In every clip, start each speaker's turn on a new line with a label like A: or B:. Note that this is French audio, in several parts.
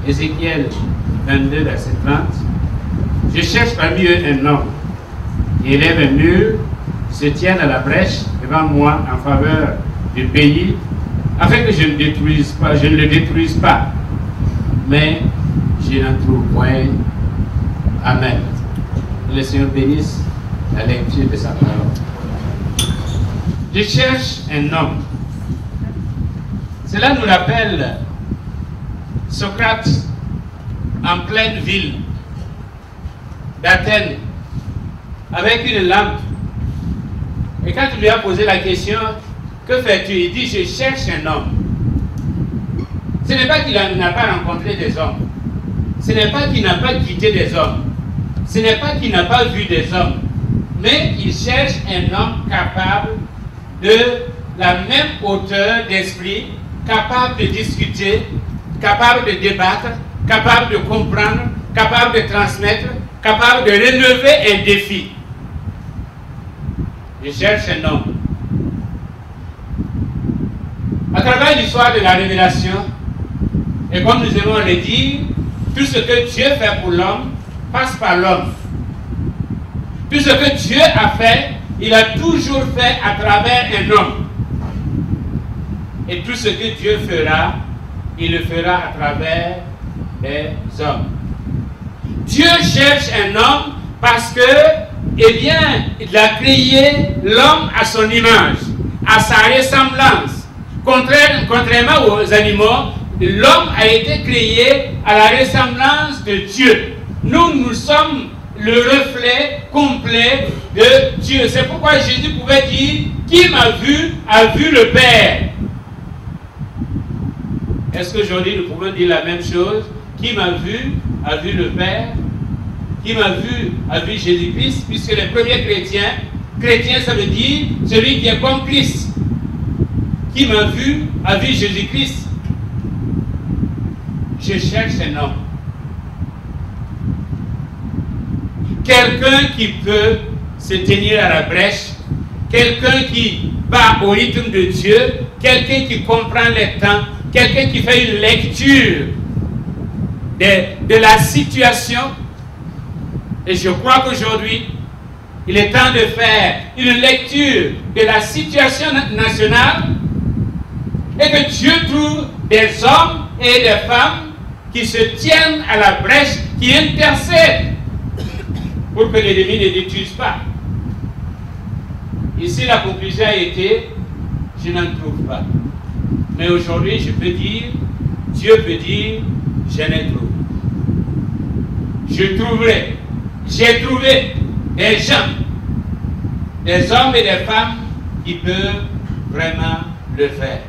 A: Ézéchiel 22, verset 30. Je cherche parmi eux un homme qui élève un mur, se tienne à la brèche devant moi en faveur du pays, afin que je ne le détruise pas. Mais je n'en trouve point. Amen. Que le Seigneur bénisse la lecture de sa parole. Je cherche un homme. Cela nous rappelle Socrate en pleine ville d'Athènes avec une lampe. Et quand tu lui as posé la question, que fais-tu? Il dit, je cherche un homme. Ce n'est pas qu'il n'a pas rencontré des hommes. Ce n'est pas qu'il n'a pas quitté des hommes. Ce n'est pas qu'il n'a pas vu des hommes. Mais il cherche un homme capable de la même hauteur d'esprit, capable de discuter, capable de débattre, capable de comprendre, capable de transmettre, capable de relever un défi. Je cherche un homme. À travers l'histoire de la révélation, et comme nous aimons le dire, tout ce que Dieu fait pour l'homme passe par l'homme. Tout ce que Dieu a fait, il a toujours fait à travers un homme. Et tout ce que Dieu fera, il le fera à travers les hommes. Dieu cherche un homme parce que, eh bien, il a créé l'homme à son image, à sa ressemblance. Contrairement aux animaux, l'homme a été créé à la ressemblance de Dieu. Nous sommes le reflet complet de Dieu. C'est pourquoi Jésus pouvait dire, qui m'a vu, a vu le Père. Est-ce qu'aujourd'hui nous pouvons dire la même chose? Qui m'a vu, a vu le Père. Qui m'a vu, a vu Jésus-Christ, puisque les premiers chrétiens, ça veut dire celui qui est comme Christ. Qui m'a vu, a vu Jésus-Christ. Je cherche un homme. Quelqu'un qui peut se tenir à la brèche, quelqu'un qui va au rythme de Dieu, quelqu'un qui comprend les temps, quelqu'un qui fait une lecture de la situation. Et je crois qu'aujourd'hui, il est temps de faire une lecture de la situation nationale et que Dieu trouve des hommes et des femmes qui se tiennent à la brèche, qui intercèdent pour que l'ennemi ne détruise pas. Ici, la conclusion a été, je n'en trouve pas. Mais aujourd'hui, je peux dire, Dieu peut dire, je n'ai trouvé. Je trouverai. J'ai trouvé des gens, des hommes et des femmes qui peuvent vraiment le faire.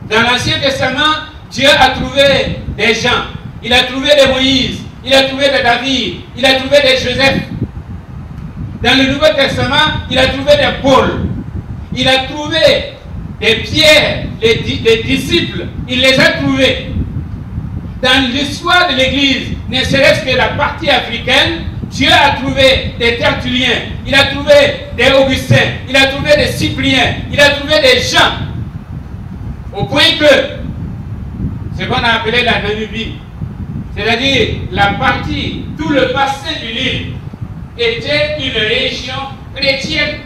A: Dans l'Ancien Testament, Dieu a trouvé des gens. Il a trouvé des Moïse, il a trouvé des David, il a trouvé des Joseph. Dans le Nouveau Testament, il a trouvé des Paul. Il a trouvé des Pierre, les disciples. Il les a trouvés. Dans l'histoire de l'Église, ne serait-ce que la partie africaine, Dieu a trouvé des Tertulliens, il a trouvé des Augustins, il a trouvé des Cypriens, il a trouvé des gens. Au point que, ce qu'on a appelé la Namibie, c'est-à-dire la partie, tout le bassin du Nil, était une région chrétienne.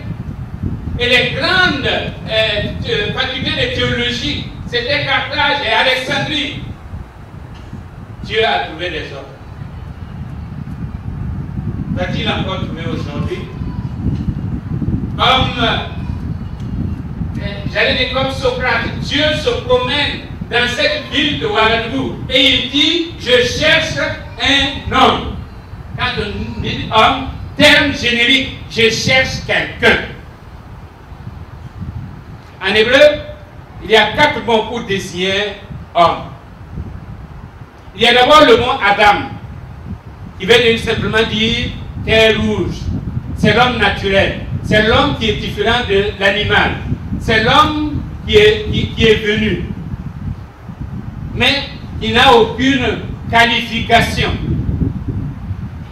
A: Et les grandes facultés de théologie, c'était Carthage et Alexandrie. Dieu a trouvé des hommes. Va-t-il encore trouver aujourd'hui? Comme, j'allais dire comme Socrate, Dieu se promène dans cette ville de Ouagadougou et il dit, je cherche un homme. Quand on dit homme, terme générique, je cherche quelqu'un. En hébreu, il y a 4 mots pour désigner homme. Il y a d'abord le mot Adam, qui veut simplement dire terre rouge. C'est l'homme naturel. C'est l'homme qui est différent de l'animal. C'est l'homme qui est venu. Mais il n'a aucune qualification.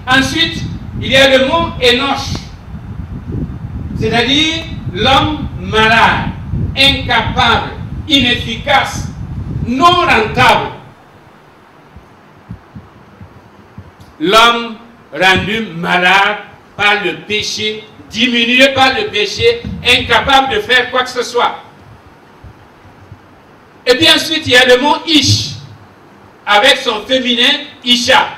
A: Ensuite, il y a le mot Enoch, c'est-à-dire l'homme malade, incapable, inefficace, non rentable. l'homme rendu malade par le péché, diminué par le péché, incapable de faire quoi que ce soit. Et puis ensuite, il y a le mot Ish, avec son féminin Isha.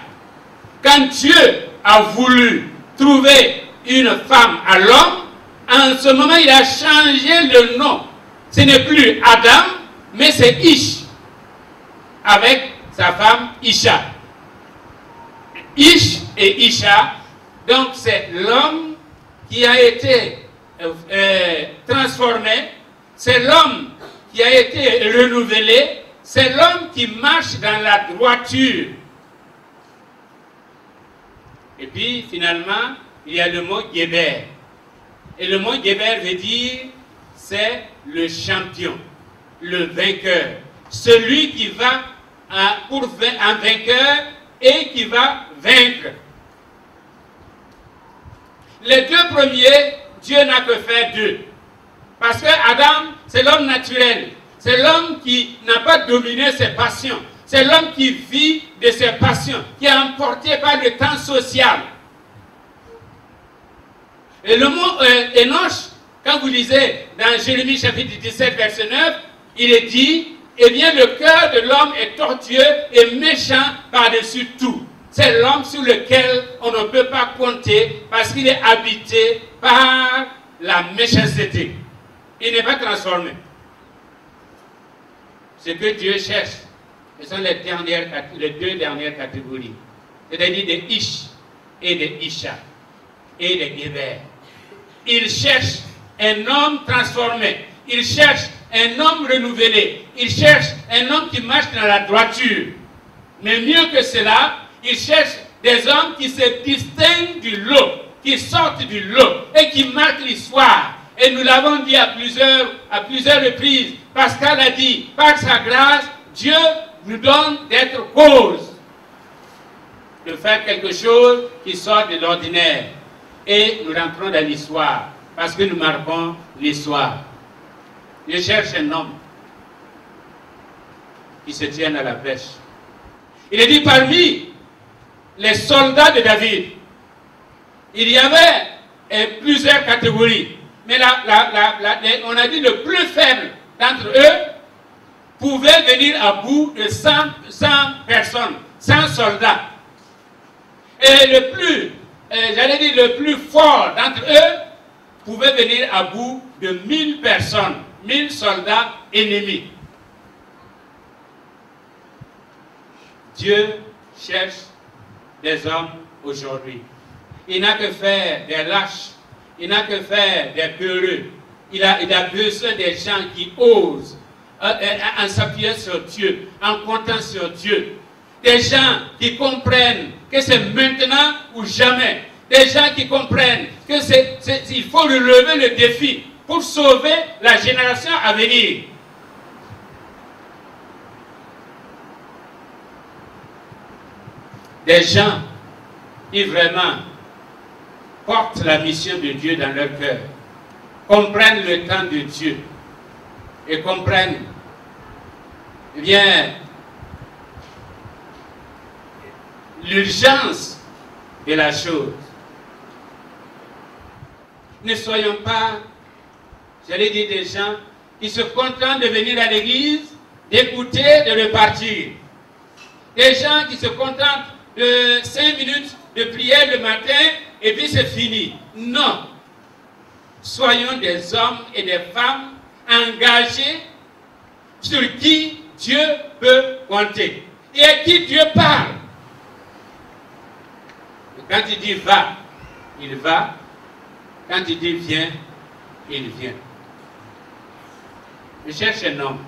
A: Quand Dieu a voulu trouver une femme à l'homme, en ce moment, il a changé le nom. Ce n'est plus Adam, mais c'est Ish, avec sa femme Isha. Ish et Isha, donc c'est l'homme qui a été transformé, c'est l'homme qui a été renouvelé, c'est l'homme qui marche dans la droiture. Et puis finalement, il y a le mot Geber. Et le mot Geber veut dire, c'est le champion, le vainqueur, celui qui va en vainqueur et qui va vaincre. Les deux premiers, Dieu n'a que fait deux. Parce que Adam, c'est l'homme naturel. C'est l'homme qui n'a pas dominé ses passions. C'est l'homme qui vit de ses passions, qui est emporté par le temps social. Et le mot Enoch, quand vous lisez dans Jérémie chapitre 17, verset 9, il est dit, eh bien le cœur de l'homme est tortueux et méchant par-dessus tout. C'est l'homme sur lequel on ne peut pas compter parce qu'il est habité par la méchanceté. Il n'est pas transformé. Ce que Dieu cherche, ce sont les deux dernières catégories. C'est-à-dire des Ish et des Isha et des Geber. Il cherche un homme transformé. Il cherche un homme renouvelé. Il cherche un homme qui marche dans la droiture. Mais mieux que cela, il cherche des hommes qui se distinguent du lot, qui sortent du lot et qui marquent l'histoire. Et nous l'avons dit à plusieurs reprises. Pascal a dit, par sa grâce, Dieu nous donne d'être cause de faire quelque chose qui sort de l'ordinaire. Et nous rentrons dans l'histoire, parce que nous marquons l'histoire. Je cherche un homme qui se tienne à la pêche. Il est dit parmi les soldats de David, il y avait plusieurs catégories. Mais on a dit le plus faible d'entre eux pouvait venir à bout de 100 personnes, 100 soldats. Et le plus fort d'entre eux pouvait venir à bout de 1000 personnes, 1000 soldats ennemis. Dieu cherche des hommes aujourd'hui. Il n'a que faire des lâches, il n'a que faire des peureux. Il a besoin des gens qui osent, en s'appuyant sur Dieu, en comptant sur Dieu. Des gens qui comprennent que c'est maintenant ou jamais. Des gens qui comprennent qu'il faut relever le défi pour sauver la génération à venir. Des gens qui vraiment portent la mission de Dieu dans leur cœur, comprennent le temps de Dieu et comprennent, eh bien, l'urgence de la chose. Ne soyons pas, j'allais dire, des gens qui se contentent de venir à l'église, d'écouter, de repartir. Des gens qui se contentent de 5 minutes de prière le matin et puis c'est fini. Non. Soyons des hommes et des femmes engagés sur qui Dieu peut compter et à qui Dieu parle. Quand il dit va, il va. Quand il dit viens, il vient. Je cherche un homme.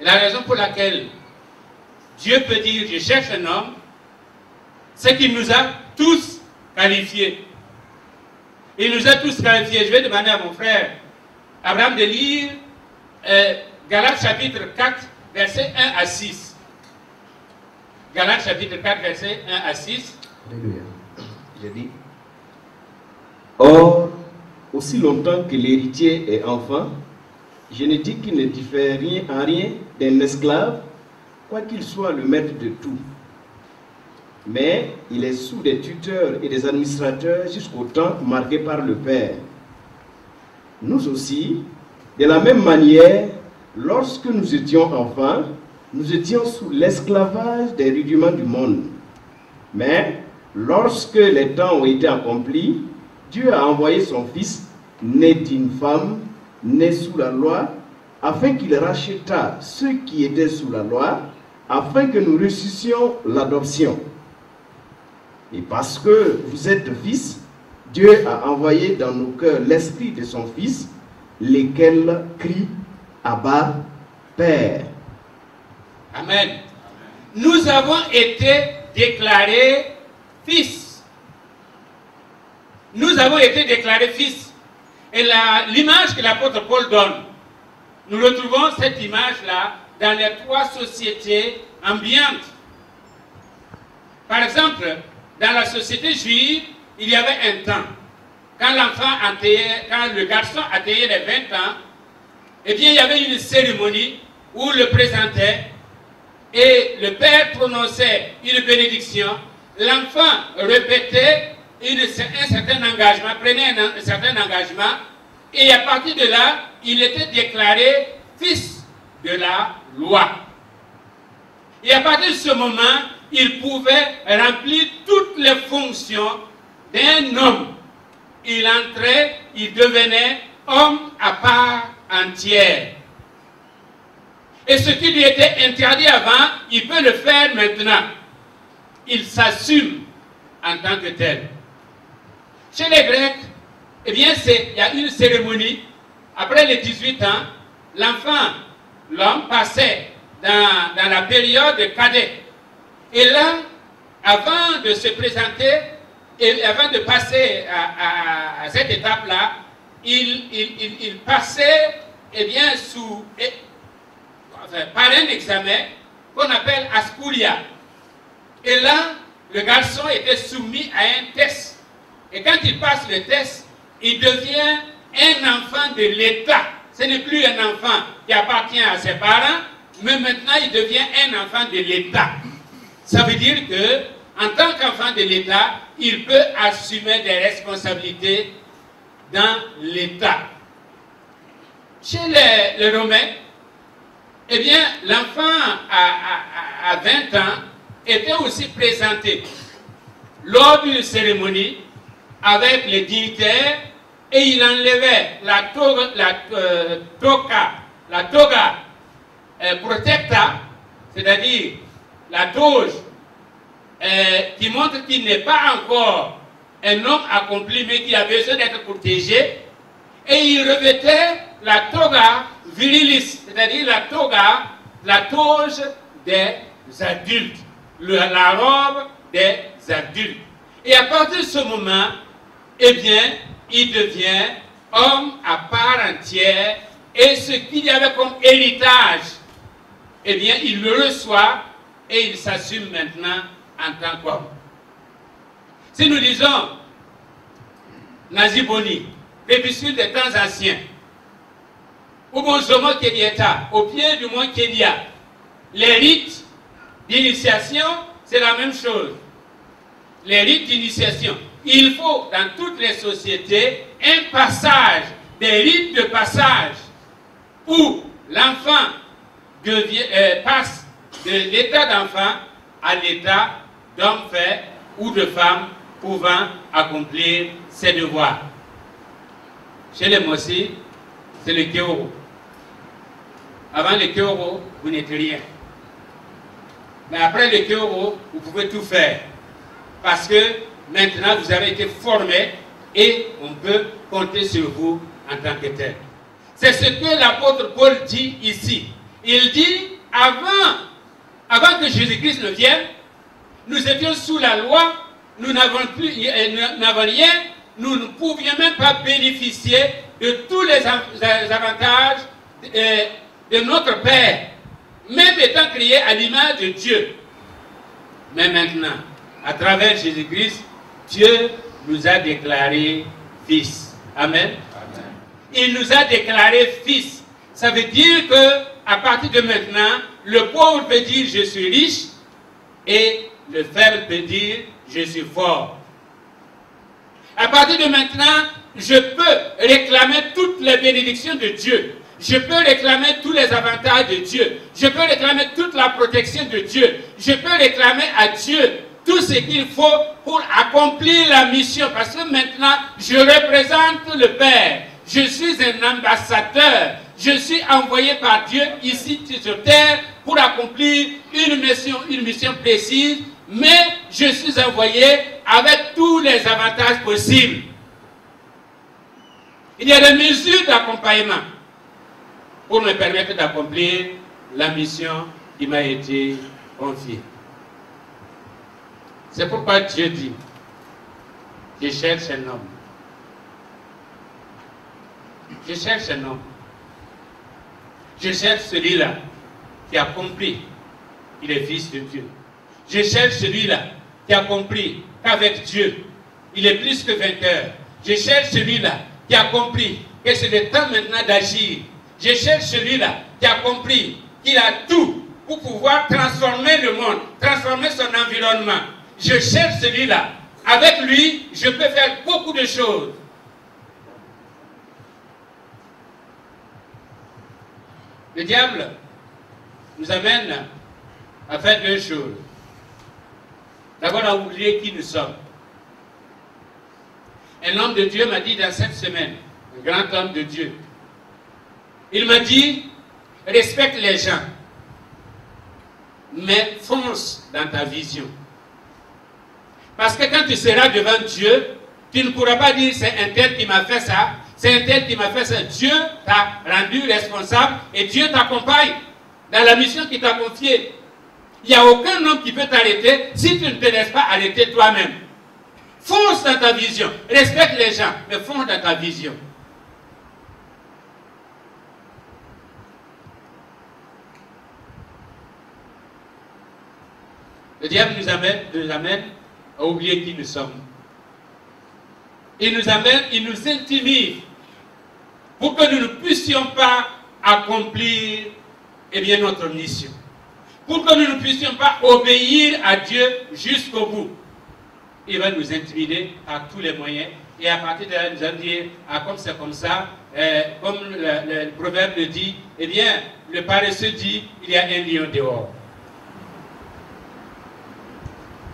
A: Et la raison pour laquelle Dieu peut dire je cherche un homme, c'est qu'il nous a tous qualifiés. Il nous a tous qualifiés. Je vais demander à mon frère Abraham de lire Galates chapitre 4, versets 1 à 6. Galates chapitre 4, versets 1 à 6.
B: Alléluia. J'ai dit, or, aussi longtemps que l'héritier est enfant, Je ne dis qu'il ne diffère en rien d'un esclave, quoiqu'il soit le maître de tout. Mais il est sous des tuteurs et des administrateurs jusqu'au temps marqué par le Père. Nous aussi, de la même manière, lorsque nous étions enfants, nous étions sous l'esclavage des rudiments du monde. Mais lorsque les temps ont été accomplis, Dieu a envoyé son Fils, né d'une femme, né sous la loi, afin qu'il rachetât ceux qui étaient sous la loi, afin que nous reçussions l'adoption. Et parce que vous êtes fils, Dieu a envoyé dans nos cœurs l'esprit de son Fils, lesquels crient Abba, Père.
A: Amen. Nous avons été déclarés fils. Nous avons été déclarés fils. Et l'image que l'apôtre Paul donne, nous retrouvons cette image-là dans les trois sociétés ambiantes. Par exemple, dans la société juive, il y avait un temps. Quand le garçon atteignait les 20 ans, eh bien, il y avait une cérémonie où le présentait et le père prononçait une bénédiction. L'enfant répétait un certain engagement, prenait un certain engagement, et à partir de là, il était déclaré fils de la loi. Et à partir de ce moment, il pouvait remplir toutes les fonctions d'un homme. Il entrait, il devenait homme à part entière. Et ce qui lui était interdit avant, il peut le faire maintenant. Il s'assume en tant que tel. Chez les Grecs, eh bien, il y a une cérémonie. Après les 18 ans, l'homme passait dans la période cadet. Et là, avant de se présenter, et avant de passer à cette étape-là, il passait eh bien, par un examen qu'on appelle Ascouria. Et là, le garçon était soumis à un test. Et quand il passe le test, il devient un enfant de l'État. Ce n'est plus un enfant qui appartient à ses parents, mais maintenant il devient un enfant de l'État. Ça veut dire que, en tant qu'enfant de l'État, il peut assumer des responsabilités dans l'État. Chez les Romains, eh bien, l'enfant à 20 ans était aussi présenté lors d'une cérémonie avec les dignitaires et il enlevait la toga protecta, c'est-à-dire la toge qui montre qu'il n'est pas encore un homme accompli mais qui a besoin d'être protégé, et il revêtait la toga virilis, c'est-à-dire la toge des adultes, la robe des adultes. Et à partir de ce moment, eh bien, il devient homme à part entière, et ce qu'il y avait comme héritage, eh bien, il le reçoit et il s'assume maintenant en tant qu'homme. Si nous disons Naziboni, Pépicule des temps anciens, ou bon Jomo Kenyata, au pied du mont Kenya, les rites d'initiation, c'est la même chose. Les rites d'initiation. Il faut, dans toutes les sociétés, un passage, des rites de passage, où l'enfant passe de l'état d'enfant à l'état d'homme fait ou de femme pouvant accomplir ses devoirs. Chez les Mossi, c'est le Kéoro. Avant le Kéoro, vous n'êtes rien. Mais après le Kéoro, vous pouvez tout faire. Parce que maintenant, vous avez été formé et on peut compter sur vous en tant que tel. C'est ce que l'apôtre Paul dit ici. Il dit, avant que Jésus-Christ ne vienne, nous étions sous la loi, nous n'avons rien, nous ne pouvions même pas bénéficier de tous les avantages de notre Père, même étant créé à l'image de Dieu. Mais maintenant, à travers Jésus-Christ, Dieu nous a déclarés fils. Amen. Amen. Il nous a déclarés fils. Ça veut dire que à partir de maintenant, le pauvre peut dire je suis riche et le faible peut dire je suis fort. À partir de maintenant, je peux réclamer toutes les bénédictions de Dieu. Je peux réclamer tous les avantages de Dieu. Je peux réclamer toute la protection de Dieu. Je peux réclamer à Dieu tout ce qu'il faut pour accomplir la mission. Parce que maintenant, je représente le Père. Je suis un ambassadeur. Je suis envoyé par Dieu ici sur terre pour accomplir une mission précise. Mais je suis envoyé avec tous les avantages possibles. Il y a des mesures d'accompagnement pour me permettre d'accomplir la mission qui m'a été confiée. C'est pourquoi Dieu dit, je cherche un homme. Je cherche un homme. Je cherche celui-là qui a compris qu'il est fils de Dieu. Je cherche celui-là qui a compris qu'avec Dieu, il est plus que vainqueur. Je cherche celui-là qui a compris que c'est le temps maintenant d'agir. Je cherche celui-là qui a compris qu'il a tout pour pouvoir transformer le monde, transformer son environnement. Je cherche celui-là. Avec lui, je peux faire beaucoup de choses. Le diable nous amène à faire deux choses. D'abord, à oublier qui nous sommes. Un homme de Dieu m'a dit dans cette semaine, un grand homme de Dieu, il m'a dit, respecte les gens, mais fonce dans ta vision. Parce que quand tu seras devant Dieu, tu ne pourras pas dire c'est un tel qui m'a fait ça, c'est un tel qui m'a fait ça. Dieu t'a rendu responsable et Dieu t'accompagne dans la mission qu'il t'a confiée. Il n'y a aucun homme qui peut t'arrêter si tu ne te laisses pas arrêter toi-même. Fonce dans ta vision. Respecte les gens, mais fonce dans ta vision. Le diable nous amène à oublier qui nous sommes. Il nous intimide pour que nous ne puissions pas accomplir notre mission. Pour que nous ne puissions pas obéir à Dieu jusqu'au bout. Il va nous intimider par tous les moyens. Et à partir de là, nous allons dire, comme c'est comme ça, comme le proverbe le dit, le paresseux dit, il y a un lion dehors.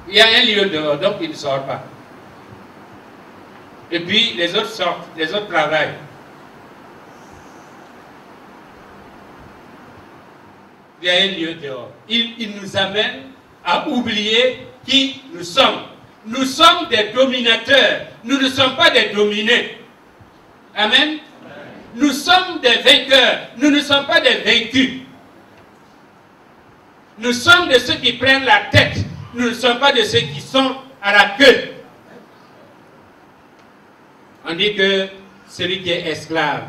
A: Il y a un lion dehors, donc il ne sort pas. Et puis les autres sortent, les autres travaillent. Il y a un lieu dehors. Il nous amène à oublier qui nous sommes. Nous sommes des dominateurs. Nous ne sommes pas des dominés. Amen. Amen. Nous sommes des vainqueurs. Nous ne sommes pas des vaincus. Nous sommes de ceux qui prennent la tête. Nous ne sommes pas de ceux qui sont à la queue. On dit que celui qui est esclave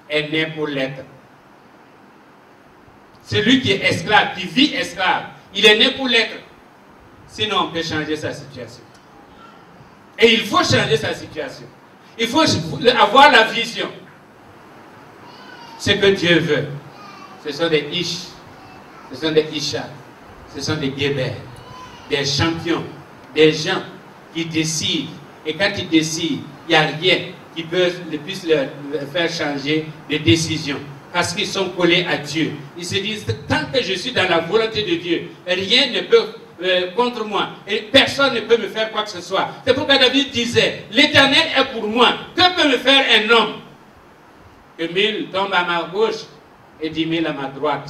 A: est né pour l'être. Celui qui est esclave, qui vit esclave, il est né pour l'être. Sinon, on peut changer sa situation. Et il faut changer sa situation. Il faut avoir la vision. Ce que Dieu veut, ce sont des Ish, ce sont des Isha, ce sont des Guébert, des champions, des gens qui décident. Et quand ils décident, il n'y a rien qui puisse leur faire changer de décision. Parce qu'ils sont collés à Dieu. Ils se disent, tant que je suis dans la volonté de Dieu, rien ne peut contre moi. Et personne ne peut me faire quoi que ce soit. C'est pourquoi David disait, l'Éternel est pour moi. Que peut me faire un homme? Que 1000 tombent à ma gauche et 10 000 à ma droite.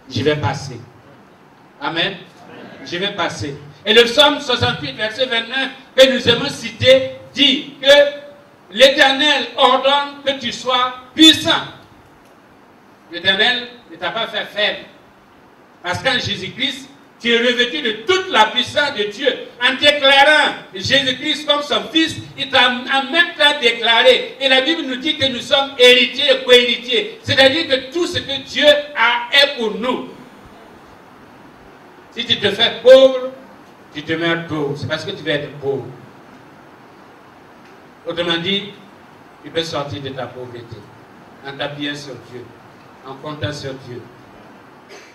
A: Je vais passer. Amen. Je vais passer. Et le psaume 68, verset 29, que nous aimons citer, dit que l'Éternel ordonne que tu sois puissant. L'Éternel ne t'a pas fait faible. Parce qu'en Jésus-Christ, tu es revêtu de toute la puissance de Dieu. En déclarant Jésus-Christ comme son fils, il t'a en même temps déclaré. Et la Bible nous dit que nous sommes héritiers et co-héritiers. C'est-à-dire que tout ce que Dieu a est pour nous. Si tu te fais pauvre, tu te meurs pauvre. C'est parce que tu vas être pauvre. Autrement dit, tu peux sortir de ta pauvreté en t'appuyant sur Dieu. en comptant sur Dieu.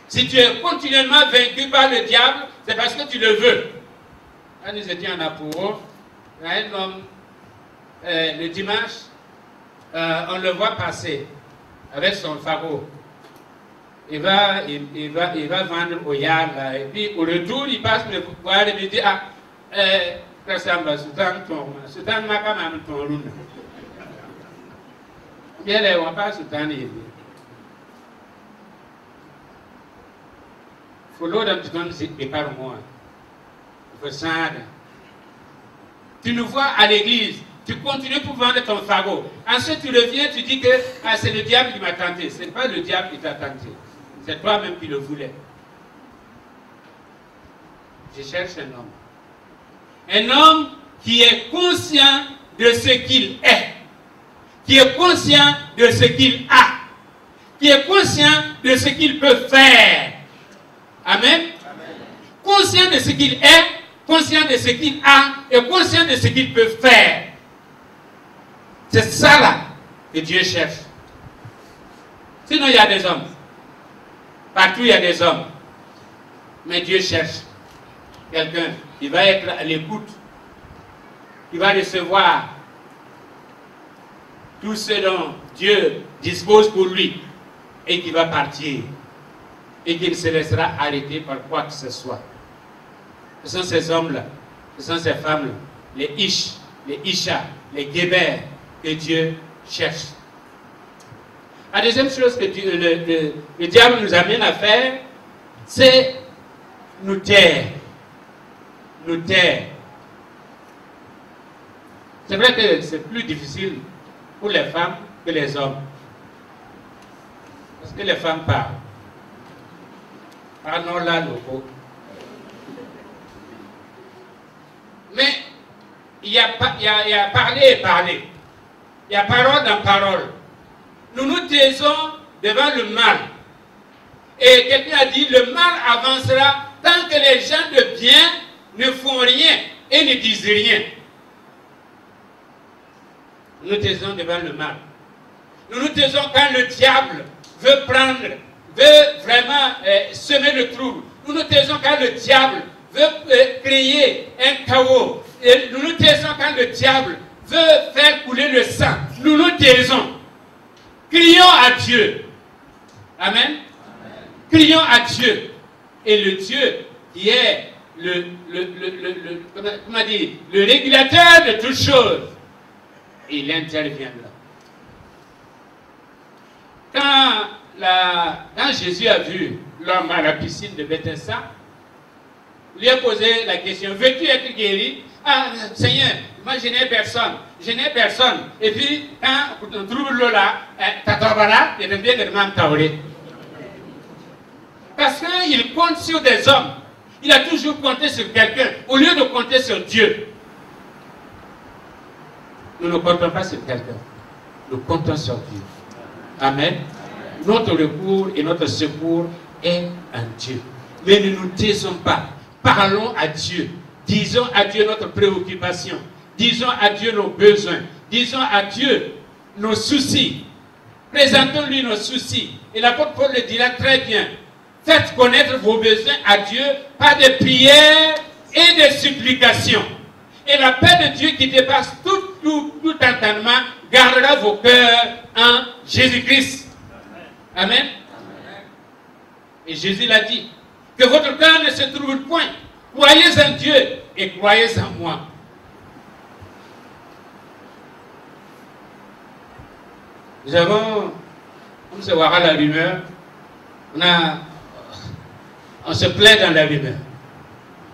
A: Si tu es continuellement vaincu par le diable, c'est parce que tu le veux. Quand nous étions en Apuro, il y a un homme, le dimanche, on le voit passer avec son fagot. Il va vendre au yard là, et puis au retour, il passe le voir et me dit, ah, tu nous vois à l'église, tu continues pour vendre ton fagot. Ensuite, tu reviens, tu dis que ah, c'est le diable qui m'a tenté. Ce n'est pas le diable qui t'a tenté. C'est toi-même qui le voulais. Je cherche un homme. Un homme qui est conscient de ce qu'il est. Qui est conscient de ce qu'il a. Qui est conscient de ce qu'il peut faire. Amen. Amen. Conscient de ce qu'il est, conscient de ce qu'il a et conscient de ce qu'il peut faire. C'est ça là que Dieu cherche. Sinon, il y a des hommes. Partout, il y a des hommes. Mais Dieu cherche quelqu'un qui va être à l'écoute, qui va recevoir tout ce dont Dieu dispose pour lui et qui va partir et qui ne se laissera arrêter par quoi que ce soit. Ce sont ces hommes-là, ce sont ces femmes-là, les Ish, les Isha, les Géber que Dieu cherche. La deuxième chose que le diable nous amène à faire, c'est nous taire. Nous taire. C'est vrai que c'est plus difficile pour les femmes que les hommes. Parce que les femmes parlent. Parlons là, locaux. Mais il y a parler et parler. Il y a parole dans parole. Nous nous taisons devant le mal. Et quelqu'un a dit, le mal avancera tant que les gens de bien ne font rien et ne disent rien. Nous nous taisons devant le mal. Nous nous taisons quand le diable veut vraiment semer le trouble. Nous nous taisons quand le diable veut créer un chaos. Et nous nous taisons quand le diable veut faire couler le sang. Nous nous taisons. Crions à Dieu. Amen. Amen. Crions à Dieu. Et le Dieu qui est le régulateur de toutes choses, il interviendra. Quand Jésus a vu l'homme à la piscine de Bethesda, il lui a posé la question, veux-tu être guéri? Ah, Seigneur, moi je n'ai personne. Je n'ai personne. Et puis, quand on trouve l'eau là, tatobara, il devient de même tauré. Parce qu'il compte sur des hommes. Il a toujours compté sur quelqu'un, au lieu de compter sur Dieu. Nous ne comptons pas sur quelqu'un. Nous comptons sur Dieu. Amen. Notre recours et notre secours est en Dieu. Mais ne nous taisons pas. Parlons à Dieu. Disons à Dieu notre préoccupation. Disons à Dieu nos besoins. Disons à Dieu nos soucis. Présentons-lui nos soucis. Et l'apôtre Paul le dira très bien. Faites connaître vos besoins à Dieu par des prières et des supplications. Et la paix de Dieu qui dépasse tout entendement gardera vos cœurs en Jésus-Christ. Amen. Amen. Et Jésus l'a dit. Que votre cœur ne se trouble point. Croyez en Dieu et croyez en moi. Nous avons, comme se verra la rumeur, on se plaît dans la rumeur.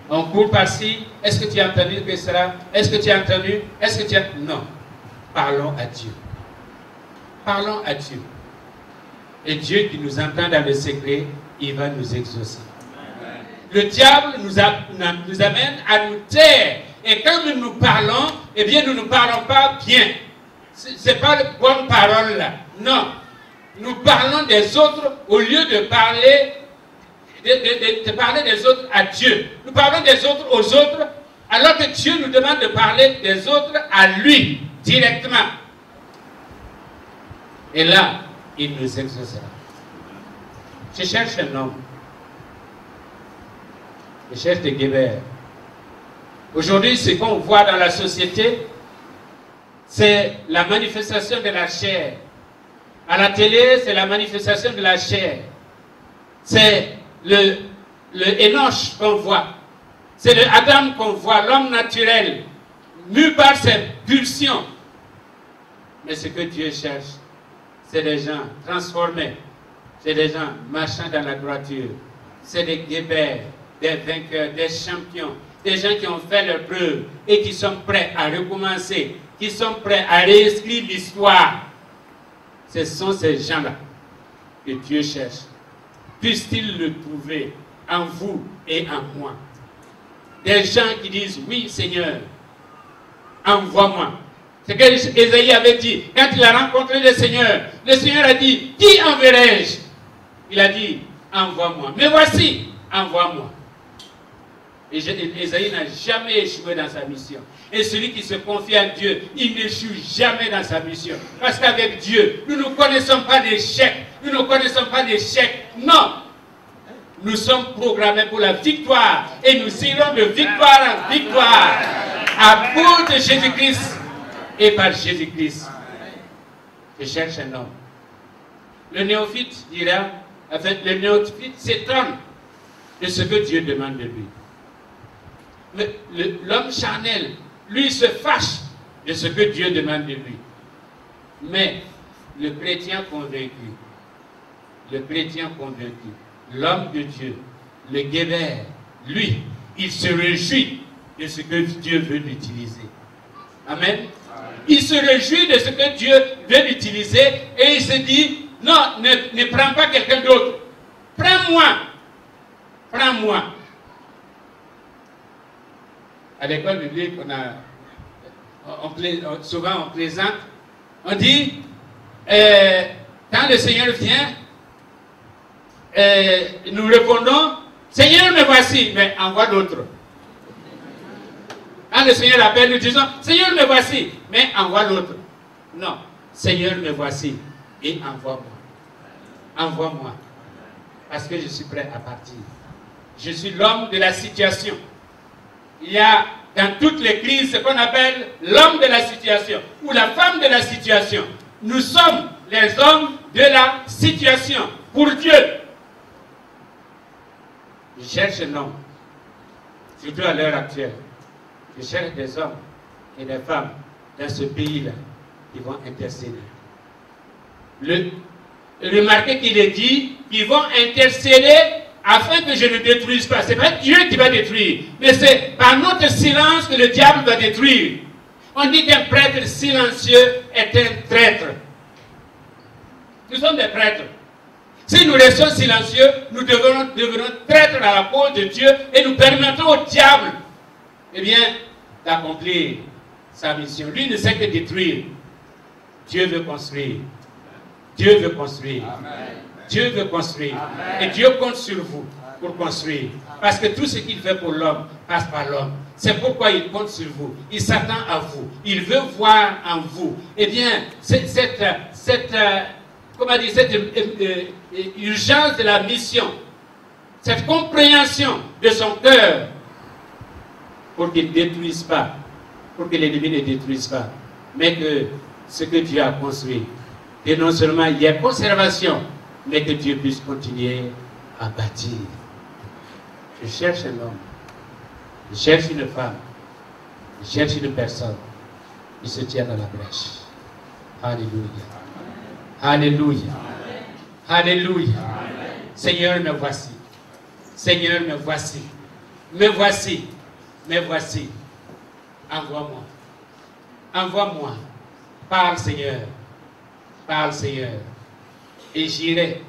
A: On court par-ci. Est-ce que tu as entendu que cela? Est-ce que tu as entendu? Est-ce que tu as... Non. Parlons à Dieu. Parlons à Dieu. Et Dieu qui nous entend dans le secret, il va nous exaucer. Le diable nous amène à nous taire. Et quand nous parlons, eh bien, nous ne parlons pas bien. Ce n'est pas la bonne parole là. Non. Nous parlons des autres au lieu de parler, de parler des autres à Dieu. Nous parlons des autres aux autres, alors que Dieu nous demande de parler des autres à lui, directement. Et là, il nous exaucera. Je cherche un homme. Je cherche des guébères. Aujourd'hui, ce qu'on voit dans la société, c'est la manifestation de la chair. À la télé, c'est la manifestation de la chair. C'est le Enoch qu'on voit. C'est le Adam qu'on voit, l'homme naturel, mu par ses pulsions. Mais ce que Dieu cherche, c'est des gens transformés. C'est des gens marchant dans la droiture. C'est des guébères, des vainqueurs, des champions. Des gens qui ont fait leur preuve et qui sont prêts à recommencer, qui sont prêts à réécrire l'histoire. Ce sont ces gens-là que Dieu cherche. Puisse-t-il le trouver en vous et en moi. Des gens qui disent, oui Seigneur, envoie-moi. C'est ce que Ésaïe avait dit. Quand il a rencontré le Seigneur a dit, qui enverrai-je? Il a dit, envoie-moi. Mais voici, envoie-moi. Et Ésaïe n'a jamais échoué dans sa mission. Et celui qui se confie à Dieu, il n'échoue jamais dans sa mission. Parce qu'avec Dieu, nous ne connaissons pas d'échec. Nous ne connaissons pas d'échec. Non. Nous sommes programmés pour la victoire. Et nous irons de victoire en victoire. À cause de Jésus-Christ et par Jésus-Christ. Je cherche un homme. Le néophyte dira, en fait, le néophyte s'étonne de ce que Dieu demande de lui. Mais l'homme charnel, lui, se fâche de ce que Dieu demande de lui. Mais le chrétien convaincu, l'homme de Dieu, le guébert, lui, il se réjouit de ce que Dieu veut l'utiliser. Amen. Il se réjouit de ce que Dieu veut l'utiliser et il se dit, non, ne prends pas quelqu'un d'autre. Prends-moi. Prends-moi. À l'école biblique, souvent on plaisante, on dit, quand le Seigneur vient, nous répondons, Seigneur, me voici, mais envoie d'autres. Quand le Seigneur appelle, nous disons, Seigneur, me voici, mais envoie l'autre. Non, Seigneur, me voici, et envoie-moi. Envoie-moi, parce que je suis prêt à partir. Je suis l'homme de la situation. Il y a dans toutes les crises ce qu'on appelle l'homme de la situation ou la femme de la situation. Nous sommes les hommes de la situation pour Dieu. Je cherche un homme, surtout à l'heure actuelle. Je cherche des hommes et des femmes dans ce pays-là qui vont intercéder. Remarquez qu'il est dit qu'ils vont intercéder afin que je ne détruise pas. Ce n'est pas Dieu qui va détruire, mais c'est par notre silence que le diable va détruire. On dit qu'un prêtre silencieux est un traître. Nous sommes des prêtres. Si nous restons silencieux, nous devenons traîtres à la cause de Dieu et nous permettons au diable, eh bien, d'accomplir sa mission. Lui ne sait que détruire. Dieu veut construire. Dieu veut construire. Amen. Dieu veut construire. Amen. Et Dieu compte sur vous pour construire. Parce que tout ce qu'il fait pour l'homme passe par l'homme. C'est pourquoi il compte sur vous. Il s'attend à vous. Il veut voir en vous. Eh bien, cette urgence de la mission, cette compréhension de son cœur, pour qu'il ne détruise pas, pour que l'ennemi ne détruise pas, mais que ce que Dieu a construit, et non seulement il y ait conservation, mais que Dieu puisse continuer à bâtir. Je cherche un homme, je cherche une femme, je cherche une personne qui se tienne à la brèche. Alléluia. Alléluia. Alléluia. Seigneur, me voici. Seigneur, me voici. Me voici. Me voici. Envoie-moi. Envoie-moi. Parle, Seigneur. Parle, Seigneur. Et j'irai.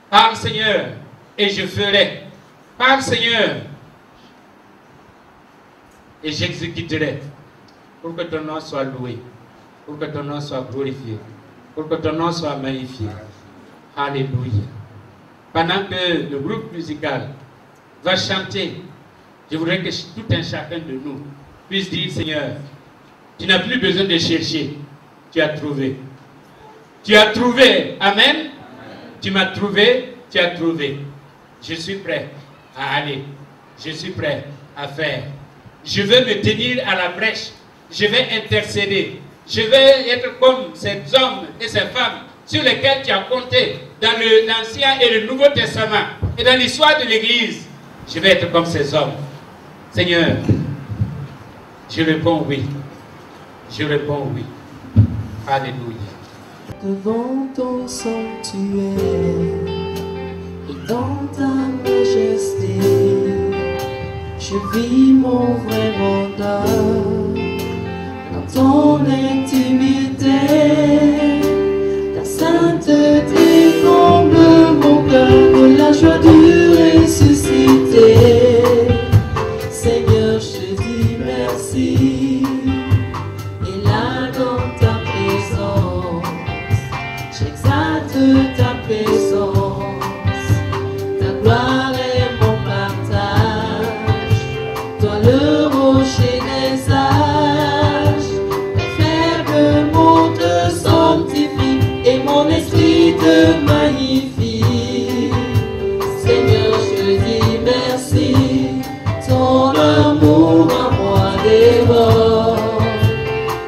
A: Parle, Seigneur. Et je ferai. Parle, Seigneur. Et j'exécuterai. Pour que ton nom soit loué. Pour que ton nom soit glorifié. Pour que ton nom soit magnifié. Alléluia. Pendant que le groupe musical va chanter, je voudrais que tout un chacun de nous puisse dire, Seigneur, tu n'as plus besoin de chercher. Tu as trouvé. Tu as trouvé. Amen. Amen. Tu m'as trouvé tu as trouvé. Je suis prêt à aller. Je suis prêt à faire. Je veux me tenir à la brèche. Je vais intercéder. Je vais être comme ces hommes et ces femmes sur lesquels tu as compté dans l'Ancien et le Nouveau Testament et dans l'histoire de l'Église. Je vais être comme ces hommes. Seigneur, je réponds oui. Je réponds oui. Alléluia.
C: Devant ton sanctuaire et dans ta majesté, je vis mon vrai bonheur dans ton intimité. Ta sainteté comble mon cœur de la joie du ressuscité. Seigneur, je te dis merci. Et là dans ta présence, j'exalte ta présence. Ta gloire est mon partage. Toi le rocher des âges. Mes faibles mots te sanctifient et mon esprit te magnifie. Seigneur, je te dis merci. Ton amour à moi dévore.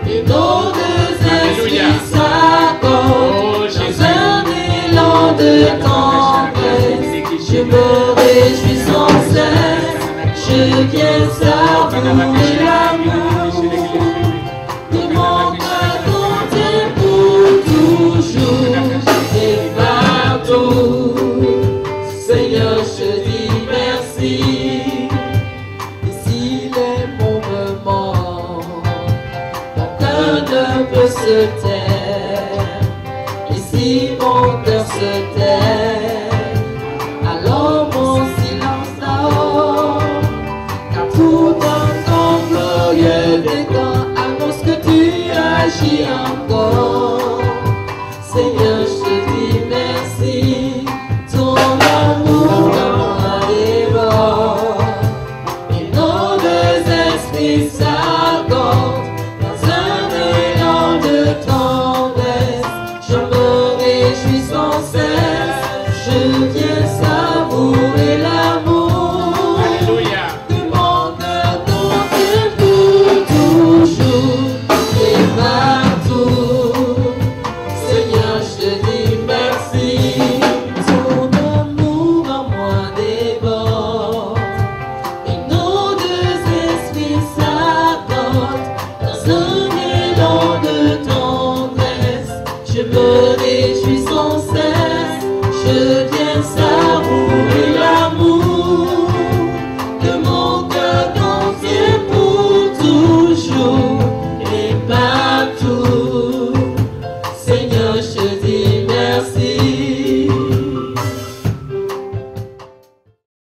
C: Et nos deux esprits s'accordent dans un élan de tendresse. Je me réjouis sans cesse. Je viens savourer l'amour. Et mon cœur contient pour toujours et partout. Seigneur, je te dis merci. Ne peut se taire, et si mon cœur se tait, alors mon silence dort, car tout en ton glorieux décor annonce que tu agis encore.